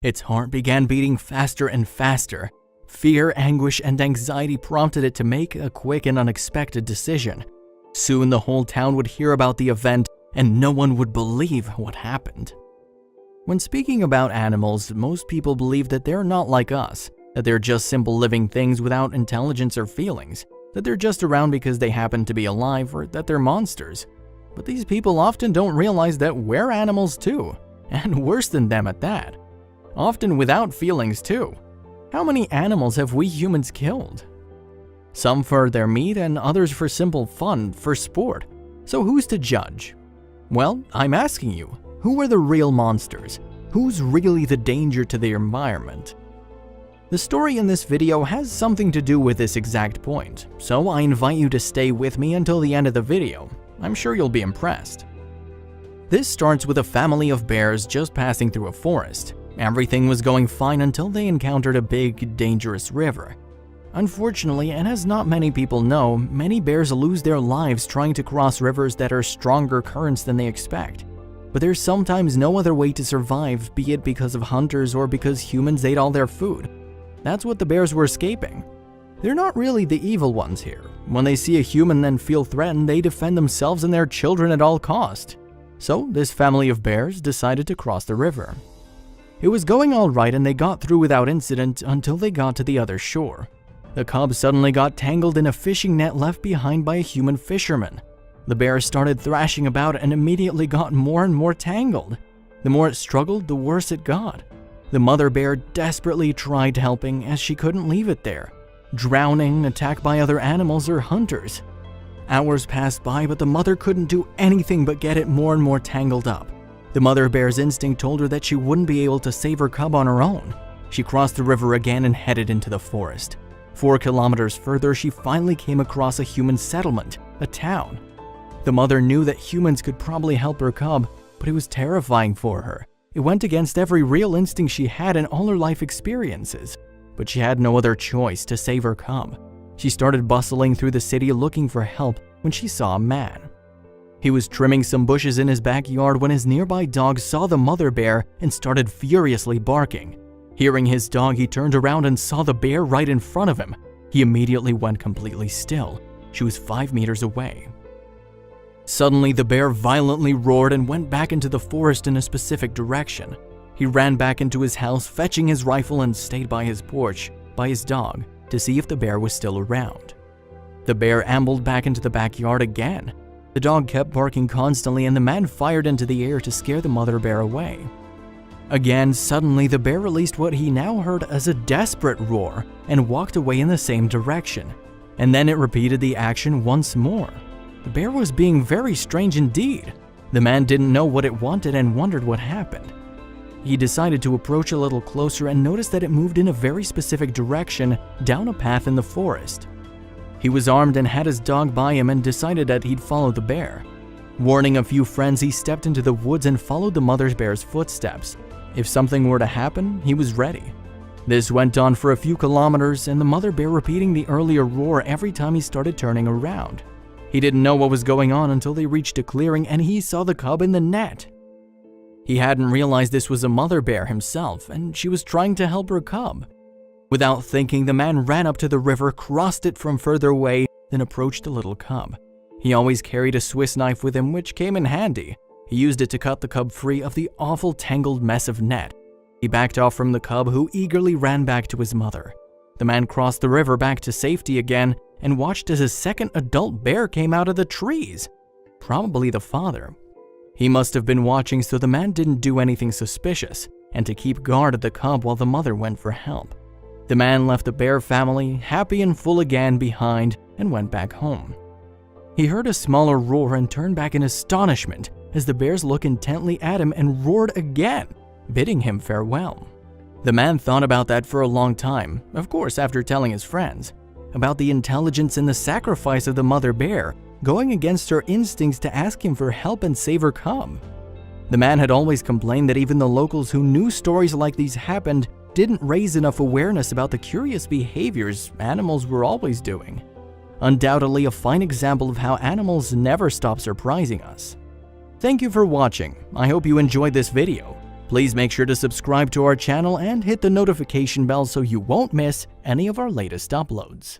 Its heart began beating faster and faster. Fear, anguish, and anxiety prompted it to make a quick and unexpected decision. Soon the whole town would hear about the event, and no one would believe what happened. When speaking about animals, most people believe that they're not like us, that they're just simple living things without intelligence or feelings, that they're just around because they happen to be alive, or that they're monsters. But these people often don't realize that we're animals too, and worse than them at that. Often without feelings too. How many animals have we humans killed? Some for their meat and others for simple fun, for sport. So who's to judge? Well, I'm asking you, who are the real monsters? Who's really the danger to the environment? The story in this video has something to do with this exact point, so I invite you to stay with me until the end of the video. I'm sure you'll be impressed. This starts with a family of bears just passing through a forest. Everything was going fine until they encountered a big, dangerous river. Unfortunately, and as not many people know, many bears lose their lives trying to cross rivers that are stronger currents than they expect. But there's sometimes no other way to survive, be it because of hunters or because humans ate all their food. That's what the bears were escaping. They're not really the evil ones here. When they see a human and feel threatened, they defend themselves and their children at all cost. So this family of bears decided to cross the river. It was going all right and they got through without incident until they got to the other shore. The cub suddenly got tangled in a fishing net left behind by a human fisherman. The bear started thrashing about and immediately got more and more tangled. The more it struggled, the worse it got. The mother bear desperately tried helping as she couldn't leave it there, drowning, attacked by other animals or hunters. Hours passed by, but the mother couldn't do anything but get it more and more tangled up. The mother bear's instinct told her that she wouldn't be able to save her cub on her own. She crossed the river again and headed into the forest. 4 kilometers further, she finally came across a human settlement, a town. The mother knew that humans could probably help her cub, but it was terrifying for her. It went against every real instinct she had in all her life experiences. But she had no other choice to save her cub. She started bustling through the city looking for help when she saw a man. He was trimming some bushes in his backyard when his nearby dog saw the mother bear and started furiously barking. Hearing his dog, he turned around and saw the bear right in front of him. He immediately went completely still. She was 5 meters away. Suddenly, the bear violently roared and went back into the forest in a specific direction. He ran back into his house, fetching his rifle, and stayed by his porch, by his dog, to see if the bear was still around. The bear ambled back into the backyard again. The dog kept barking constantly and the man fired into the air to scare the mother bear away. Again, suddenly the bear released what he now heard as a desperate roar and walked away in the same direction. And then it repeated the action once more. The bear was being very strange indeed. The man didn't know what it wanted and wondered what happened. He decided to approach a little closer and noticed that it moved in a very specific direction down a path in the forest. He was armed and had his dog by him and decided that he'd follow the bear. Warning a few friends, he stepped into the woods and followed the mother bear's footsteps. If something were to happen, he was ready. This went on for a few kilometers, and the mother bear repeating the earlier roar every time he started turning around. He didn't know what was going on until they reached a clearing and he saw the cub in the net. He hadn't realized this was a mother bear himself, and she was trying to help her cub. Without thinking, the man ran up to the river, crossed it from further away, then approached the little cub. He always carried a Swiss knife with him, which came in handy. He used it to cut the cub free of the awful tangled mess of net. He backed off from the cub, who eagerly ran back to his mother. The man crossed the river back to safety again and watched as a second adult bear came out of the trees. Probably the father. He must have been watching, so the man didn't do anything suspicious, and to keep guard of the cub while the mother went for help. The man left the bear family, happy and full again, behind and went back home. He heard a smaller roar and turned back in astonishment as the bears looked intently at him and roared again, bidding him farewell. The man thought about that for a long time, of course after telling his friends, about the intelligence and the sacrifice of the mother bear, going against her instincts to ask him for help and save her cub. The man had always complained that even the locals who knew stories like these happened didn't raise enough awareness about the curious behaviors animals were always doing. Undoubtedly a fine example of how animals never stop surprising us. Thank you for watching. I hope you enjoyed this video. Please make sure to subscribe to our channel and hit the notification bell so you won't miss any of our latest uploads.